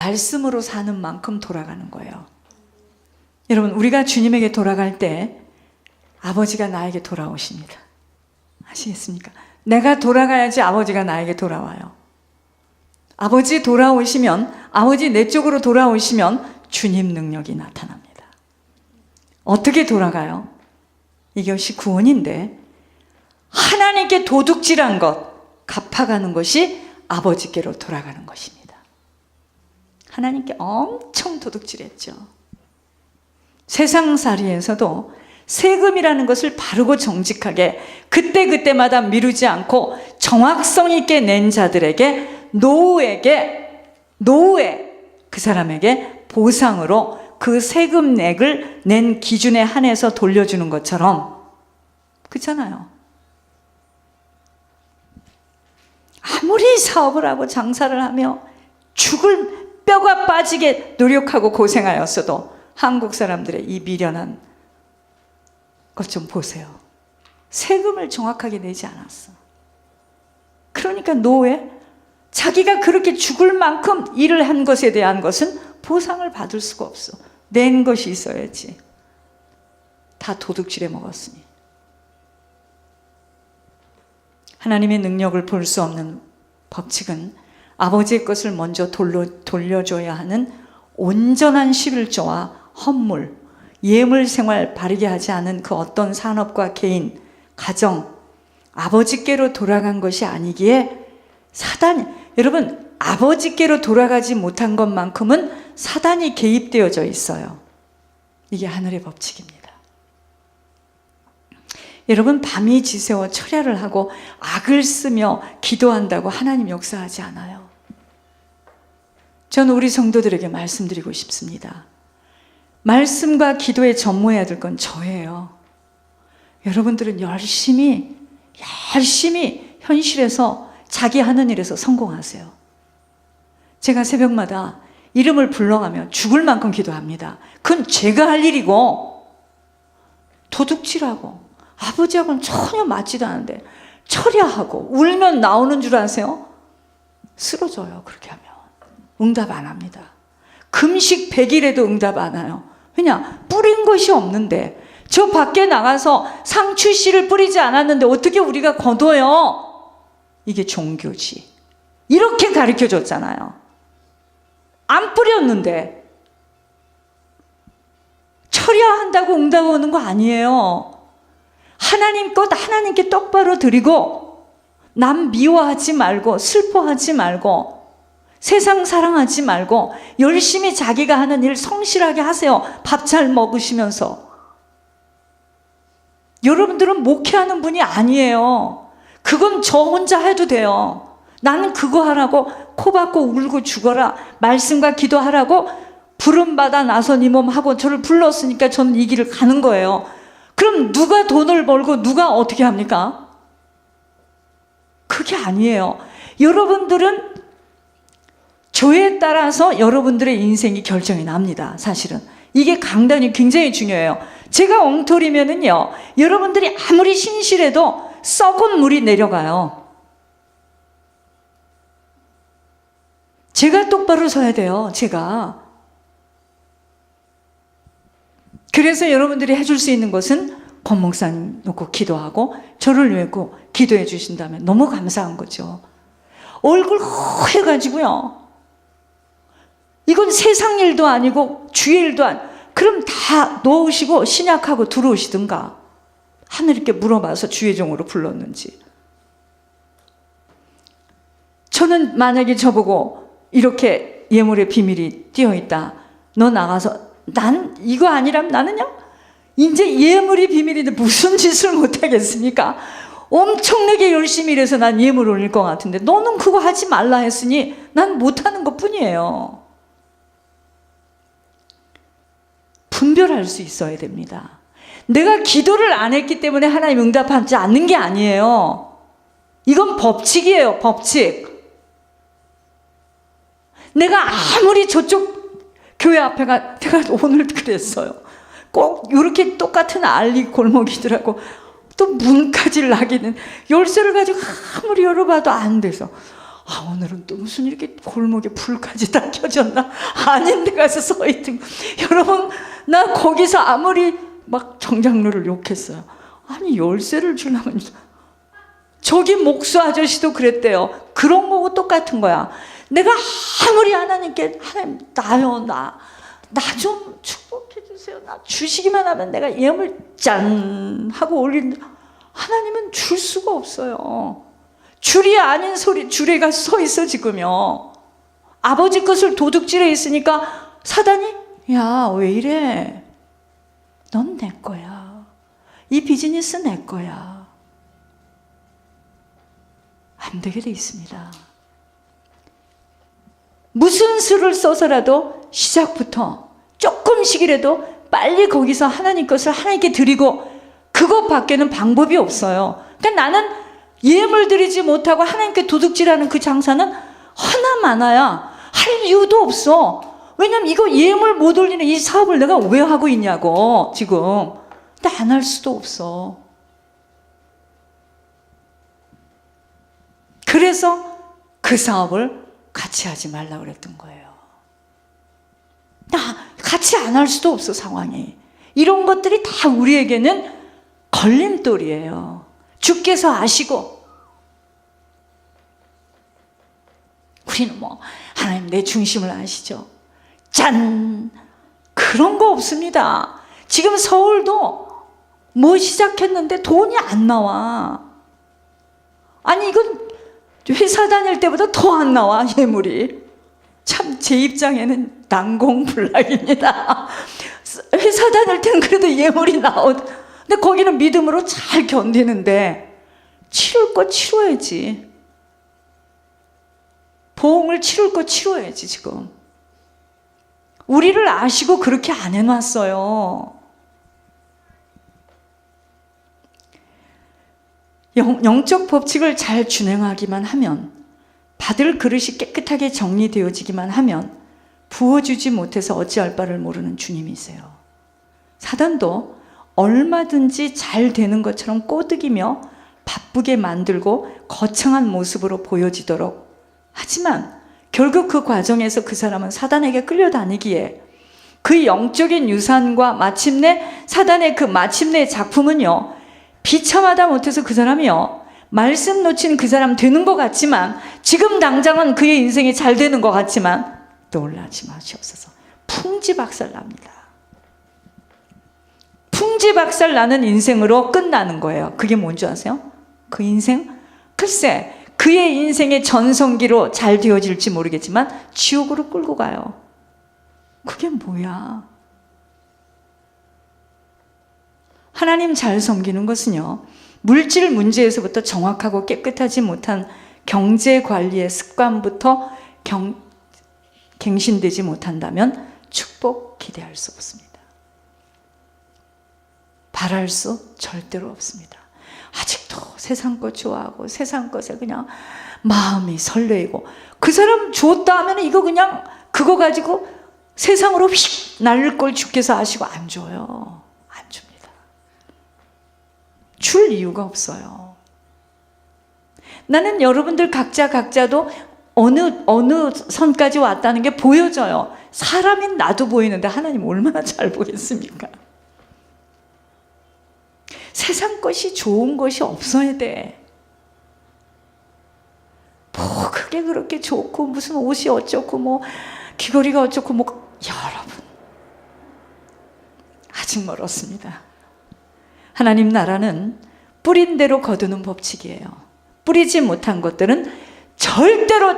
말씀으로 사는 만큼 돌아가는 거예요. 여러분, 우리가 주님에게 돌아갈 때 아버지가 나에게 돌아오십니다. 아시겠습니까? 내가 돌아가야지 아버지가 나에게 돌아와요. 아버지 돌아오시면, 아버지 내 쪽으로 돌아오시면 주님 능력이 나타납니다. 어떻게 돌아가요? 이것이 구원인데, 하나님께 도둑질한 것 갚아가는 것이 아버지께로 돌아가는 것입니다. 하나님께 엄청 도둑질했죠. 세상살이에서도 세금이라는 것을 바르고 정직하게 그때그때마다 미루지 않고 정확성 있게 낸 자들에게 노후에 그 사람에게 보상으로 그 세금액을 낸 기준에 한해서 돌려주는 것처럼, 그렇잖아요. 아무리 사업을 하고 장사를 하며 죽을 뼈가 빠지게 노력하고 고생하였어도 한국 사람들의 이 미련한 것 좀 보세요. 세금을 정확하게 내지 않았어. 그러니까 노후에 자기가 그렇게 죽을 만큼 일을 한 것에 대한 것은 보상을 받을 수가 없어. 낸 것이 있어야지. 다 도둑질해 먹었으니. 하나님의 능력을 볼 수 없는 법칙은 아버지의 것을 먼저 돌려줘야 하는 온전한 11조와 헌물, 예물 생활 바르게 하지 않은 그 어떤 산업과 개인, 가정, 아버지께로 돌아간 것이 아니기에 여러분, 아버지께로 돌아가지 못한 것만큼은 사단이 개입되어져 있어요. 이게 하늘의 법칙입니다. 여러분, 밤이 지새워 철야를 하고 악을 쓰며 기도한다고 하나님 역사하지 않아요. 저는 우리 성도들에게 말씀드리고 싶습니다. 말씀과 기도에 전무해야 될 건 저예요. 여러분들은 열심히 현실에서 자기 하는 일에서 성공하세요. 제가 새벽마다 이름을 불러가며 죽을 만큼 기도합니다. 그건 제가 할 일이고, 도둑질하고 아버지하고는 전혀 맞지도 않은데 철야하고 울면 나오는 줄 아세요? 쓰러져요. 그렇게 하면 응답 안 합니다. 금식 100일에도 응답 안 해요. 왜냐? 뿌린 것이 없는데, 저 밖에 나가서 상추씨를 뿌리지 않았는데 어떻게 우리가 거둬요? 이게 종교지. 이렇게 가르쳐줬잖아요. 안 뿌렸는데. 철야한다고 응답 오는 거 아니에요. 하나님 것 하나님께 똑바로 드리고, 남 미워하지 말고, 슬퍼하지 말고, 세상 사랑하지 말고 열심히 자기가 하는 일 성실하게 하세요. 밥 잘 먹으시면서. 여러분들은 목회하는 분이 아니에요. 그건 저 혼자 해도 돼요. 나는 그거 하라고 코 박고 울고 죽어라, 말씀과 기도하라고 부름받아 나서 이 몸 하고 저를 불렀으니까 저는 이 길을 가는 거예요. 그럼 누가 돈을 벌고 누가 어떻게 합니까? 그게 아니에요. 여러분들은 조에 따라서 여러분들의 인생이 결정이 납니다. 사실은 이게 강단이 굉장히 중요해요. 제가 엉터리면은요, 여러분들이 아무리 신실해도 썩은 물이 내려가요. 제가 똑바로 서야 돼요. 제가. 그래서 여러분들이 해줄 수 있는 것은 권 목사님 놓고 기도하고 저를 위해 기도해 주신다면 너무 감사한 거죠. 얼굴 허해가지고요, 이건 세상 일도 아니고 주의 일도 그럼 다 놓으시고 신약하고 들어오시든가. 하늘께 물어봐서 주의 종으로 불렀는지. 저는 만약에 저보고 이렇게 예물의 비밀이 띄어있다, 너 나가서, 난 이거 아니라면 나는요, 이제 예물이 비밀인데 무슨 짓을 못하겠습니까? 엄청나게 열심히 일해서 난 예물 올릴 것 같은데 너는 그거 하지 말라 했으니 난 못하는 것 뿐이에요. 분별할 수 있어야 됩니다. 내가 기도를 안 했기 때문에 하나님 응답하지 않는 게 아니에요. 이건 법칙이에요. 법칙. 내가 아무리 저쪽 교회 앞에 내가 오늘 그랬어요. 꼭 이렇게 똑같은 알리 골목이더라고. 또 문까지 나기는 열쇠를 가지고 아무리 열어봐도 안 돼서, 오늘은 또 무슨 이렇게 골목에 불까지 다 켜졌나? 아닌 데 가서 서 있던. 여러분, 나 거기서 아무리 막 정장로를 욕했어요. 아니, 열쇠를 주려면. 저기 목수 아저씨도 그랬대요. 그런 거고 똑같은 거야. 내가 아무리 하나님께, 하나님, 나요, 나 좀 축복해 주세요. 나 주시기만 하면 내가 예물 짠 하고 올리는데, 하나님은 줄 수가 없어요. 줄이 아닌 줄에 가서 서 있어, 지금요. 아버지 것을 도둑질해 있으니까 사단이, 야, 왜 이래? 넌 내 거야. 이 비즈니스 내 거야. 안 되게 돼 있습니다. 무슨 수를 써서라도 시작부터 조금씩이라도 빨리 거기서 하나님 것을 하나님께 드리고, 그것밖에는 방법이 없어요. 그러니까 나는 예물 드리지 못하고 하나님께 도둑질하는 그 장사는 하나마나야. 할 이유도 없어. 왜냐면 이거 예물 못 올리는 이 사업을 내가 왜 하고 있냐고, 지금. 근데 안 할 수도 없어. 그래서 그 사업을 같이 하지 말라고 그랬던 거예요. 같이 안 할 수도 없어, 상황이. 이런 것들이 다 우리에게는 걸림돌이에요. 주께서 아시고, 우리는 뭐 하나님 내 중심을 아시죠? 짠! 그런 거 없습니다. 지금 서울도 뭐 시작했는데 돈이 안 나와. 아니, 이건 회사 다닐 때보다 더 안 나와, 예물이. 참 제 입장에는 난공불락입니다. 회사 다닐 때는 그래도 예물이 근데 거기는 믿음으로 잘 견디는데, 치룰 거 치러야지. 보험을 치룰 거 치러야지. 지금 우리를 아시고 그렇게 안 해놨어요. 영적 법칙을 잘 준행하기만 하면, 받을 그릇이 깨끗하게 정리되어지기만 하면 부어주지 못해서 어찌할 바를 모르는 주님이세요. 사단도 얼마든지 잘 되는 것처럼 꼬드기며 바쁘게 만들고 거창한 모습으로 보여지도록 하지만, 결국 그 과정에서 그 사람은 사단에게 끌려다니기에 그 영적인 유산과 마침내 사단의 그 마침내의 작품은요, 비참하다 못해서 그 사람이요, 말씀 놓친 그 사람 되는 것 같지만, 지금 당장은 그의 인생이 잘 되는 것 같지만 놀라지 마시옵소서, 풍지박살 납니다. 풍지박살 나는 인생으로 끝나는 거예요. 그게 뭔지 아세요? 그 인생? 글쎄, 그의 인생의 전성기로 잘 되어질지 모르겠지만 지옥으로 끌고 가요. 그게 뭐야? 하나님 잘 섬기는 것은요, 물질 문제에서부터 정확하고 깨끗하지 못한 경제 관리의 습관부터 갱신되지 못한다면 축복 기대할 수 없습니다. 바랄 수 절대로 없습니다. 아직도 세상 것 좋아하고 세상 것에 그냥 마음이 설레이고, 그 사람 줬다 하면 이거 그냥 그거 가지고 세상으로 휙 날릴 걸 주께서 아시고 안 줘요. 안 줍니다. 줄 이유가 없어요. 나는 여러분들 각자도 어느 선까지 왔다는 게 보여져요. 사람인 나도 보이는데 하나님 얼마나 잘 보겠습니까? 세상 것이 좋은 것이 없어야 돼. 뭐 그게 그렇게 좋고 무슨 옷이 어쩌고 뭐 귀걸이가 어쩌고 뭐, 여러분 아직 멀었습니다. 하나님 나라는 뿌린 대로 거두는 법칙이에요. 뿌리지 못한 것들은 절대로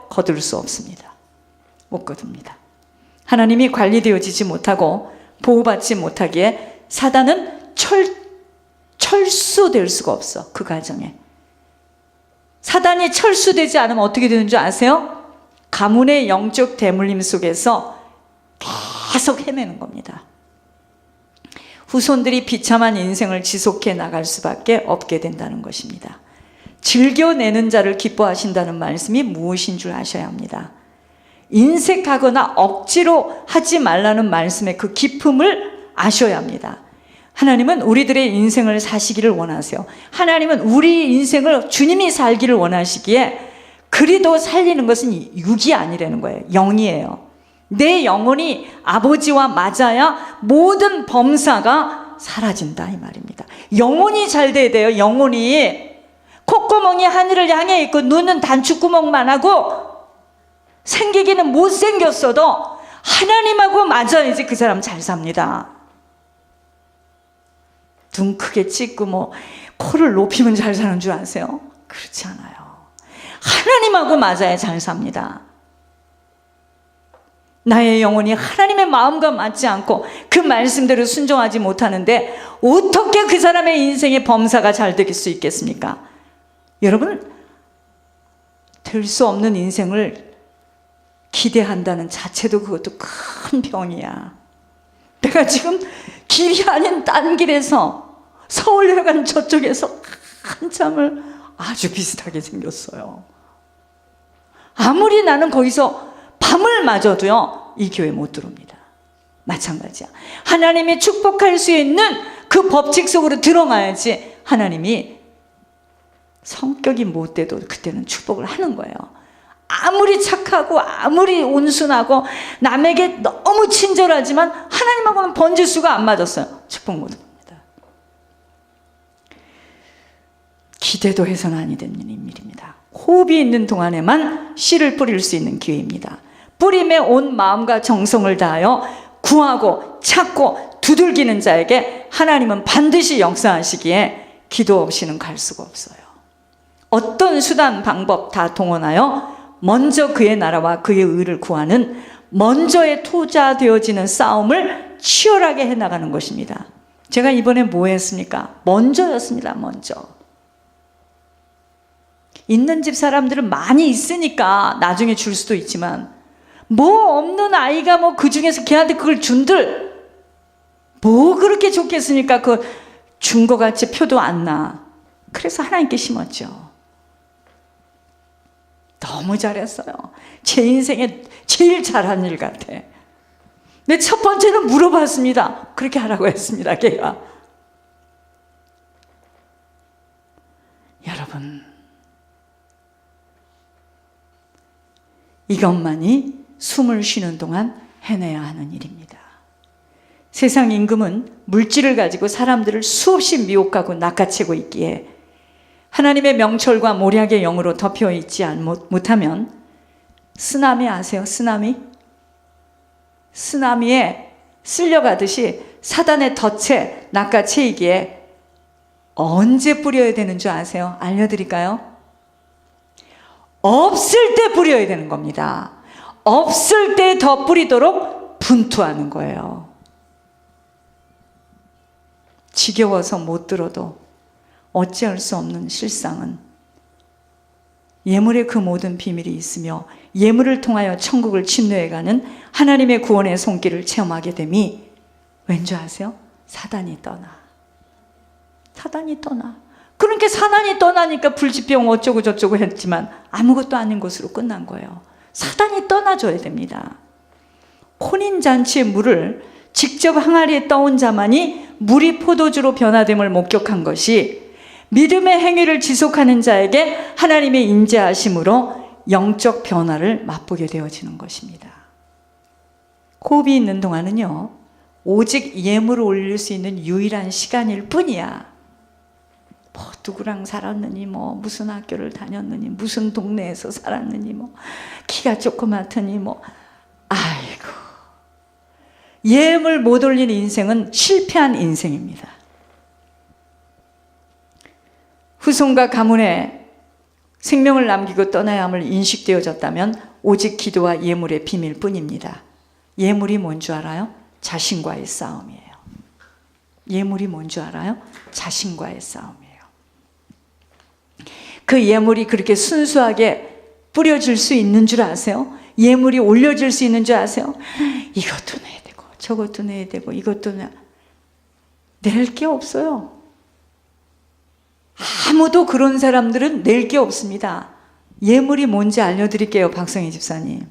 거둘 수 없습니다. 못 거둡니다. 하나님이 관리되어지지 못하고 보호받지 못하기에 사단은 철수될 수가 없어. 그 과정에 사단이 철수되지 않으면 어떻게 되는 줄 아세요? 가문의 영적 대물림 속에서 계속 헤매는 겁니다. 후손들이 비참한 인생을 지속해 나갈 수밖에 없게 된다는 것입니다. 즐겨내는 자를 기뻐하신다는 말씀이 무엇인 줄 아셔야 합니다. 인색하거나 억지로 하지 말라는 말씀의 그 깊음을 아셔야 합니다. 하나님은 우리들의 인생을 사시기를 원하세요. 하나님은 우리 인생을 주님이 살기를 원하시기에 그리도 살리는 것은 육이 아니라는 거예요. 영이에요. 내 영혼이 아버지와 맞아야 모든 범사가 사라진다 이 말입니다. 영혼이 잘 돼야 돼요. 영혼이. 콧구멍이 하늘을 향해 있고 눈은 단추구멍만 하고 생기기는 못생겼어도 하나님하고 맞아야지 그 사람 잘 삽니다. 눈 크게 찍고 뭐 코를 높이면 잘 사는 줄 아세요? 그렇지 않아요. 하나님하고 맞아야 잘 삽니다. 나의 영혼이 하나님의 마음과 맞지 않고 그 말씀대로 순종하지 못하는데 어떻게 그 사람의 인생의 범사가 잘 될 수 있겠습니까? 여러분, 될 수 없는 인생을 기대한다는 자체도 그것도 큰 병이야. 내가 지금 길이 아닌 딴 길에서 서울에 가는 저쪽에서 한참을 아주 비슷하게 생겼어요. 아무리 나는 거기서 밤을 맞아도요, 이 교회 못 들어옵니다. 마찬가지야. 하나님이 축복할 수 있는 그 법칙 속으로 들어가야지 하나님이 성격이 못돼도 그때는 축복을 하는 거예요. 아무리 착하고 아무리 온순하고 남에게 너무 친절하지만 하나님하고는 번지수가 안 맞았어요. 축복 못 합니다. 기대도 해서는 아니 되는 일입니다. 호흡이 있는 동안에만 씨를 뿌릴 수 있는 기회입니다. 뿌림에 온 마음과 정성을 다하여 구하고 찾고 두들기는 자에게 하나님은 반드시 역사하시기에 기도 없이는 갈 수가 없어요. 어떤 수단 방법 다 동원하여 먼저 그의 나라와 그의 의를 구하는 먼저의 투자되어지는 싸움을 치열하게 해나가는 것입니다. 제가 이번에 뭐 했습니까? 먼저였습니다. 먼저. 있는 집 사람들은 많이 있으니까 나중에 줄 수도 있지만 뭐 없는 아이가 뭐 그 중에서 걔한테 그걸 준들 뭐 그렇게 좋겠습니까? 그 준 거 같이 표도 안 나. 그래서 하나님께 심었죠. 너무 잘했어요. 제 인생에 제일 잘한 일 같아. 근데 첫 번째는 물어봤습니다. 그렇게 하라고 했습니다. 걔가. 여러분, 이것만이 숨을 쉬는 동안 해내야 하는 일입니다. 세상 임금은 물질을 가지고 사람들을 수없이 미혹하고 낚아채고 있기에 하나님의 명철과 모략의 영으로 덮여 있지 못하면 쓰나미 아세요? 쓰나미? 쓰나미에 쓸려가듯이 사단의 덫에 낚아채이기에 언제 뿌려야 되는 줄 아세요? 알려드릴까요? 없을 때 뿌려야 되는 겁니다. 없을 때 더 뿌리도록 분투하는 거예요. 지겨워서 못 들어도 어찌할 수 없는 실상은 예물의 그 모든 비밀이 있으며 예물을 통하여 천국을 침노해가는 하나님의 구원의 손길을 체험하게 됨이 왠지 아세요? 사단이 떠나. 사단이 떠나. 그러니까 사단이 떠나니까 불치병 어쩌고 저쩌고 했지만 아무것도 아닌 것으로 끝난 거예요. 사단이 떠나줘야 됩니다. 혼인잔치의 물을 직접 항아리에 떠온 자만이 물이 포도주로 변화됨을 목격한 것이 믿음의 행위를 지속하는 자에게 하나님의 인자하심으로 영적 변화를 맛보게 되어지는 것입니다. 호흡이 있는 동안은요, 오직 예물을 올릴 수 있는 유일한 시간일 뿐이야. 뭐 누구랑 살았느니, 뭐 무슨 학교를 다녔느니, 무슨 동네에서 살았느니, 뭐 키가 조그맣더니, 뭐 아이고, 예물 못 올린 인생은 실패한 인생입니다. 후손과 가문에 생명을 남기고 떠나야 함을 인식되어졌다면 오직 기도와 예물의 비밀뿐입니다. 예물이 뭔 줄 알아요? 자신과의 싸움이에요. 예물이 뭔 줄 알아요? 자신과의 싸움이에요. 그 예물이 그렇게 순수하게 뿌려질 수 있는 줄 아세요? 예물이 올려질 수 있는 줄 아세요? 이것도 내야 되고 저것도 내야 되고 이것도 낼 게 없어요. 아무도 그런 사람들은 낼 게 없습니다. 예물이 뭔지 알려드릴게요, 박성희 집사님.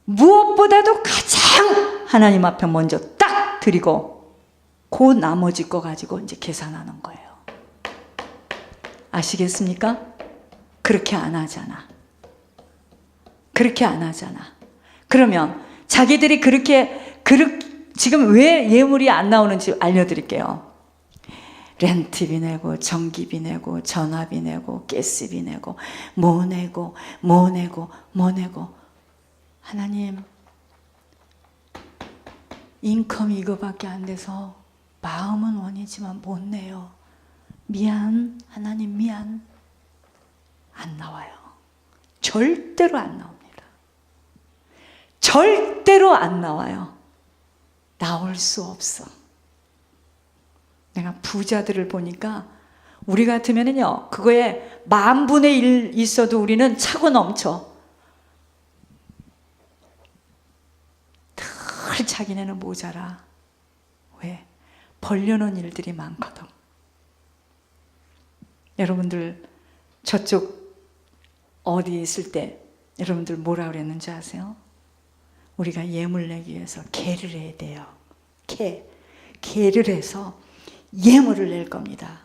무엇보다도 가장 하나님 앞에 먼저 딱 드리고 그 나머지 거 가지고 이제 계산하는 거예요. 아시겠습니까? 그렇게 안 하잖아. 그렇게 안 하잖아. 그러면 자기들이 그렇게 지금 왜 예물이 안 나오는지 알려드릴게요. 렌트비 내고 전기비 내고 전화비 내고 가스비 내고 뭐 내고 하나님 인컴이 이거밖에 안 돼서 마음은 원이지만 못 내요. 미안, 하나님 미안. 안 나와요. 절대로 안 나옵니다. 절대로 안 나와요. 나올 수 없어. 내가 부자들을 보니까 우리 같으면은요, 그거에 10,000분의 1 있어도 우리는 차고 넘쳐. 늘 자기네는 모자라. 왜? 벌려놓은 일들이 많거든. 여러분들 저쪽 어디에 있을 때 여러분들 뭐라 그랬는지 아세요? 우리가 예물 내기 위해서 개를 해야 돼요. 개를 해서 예물을 낼 겁니다.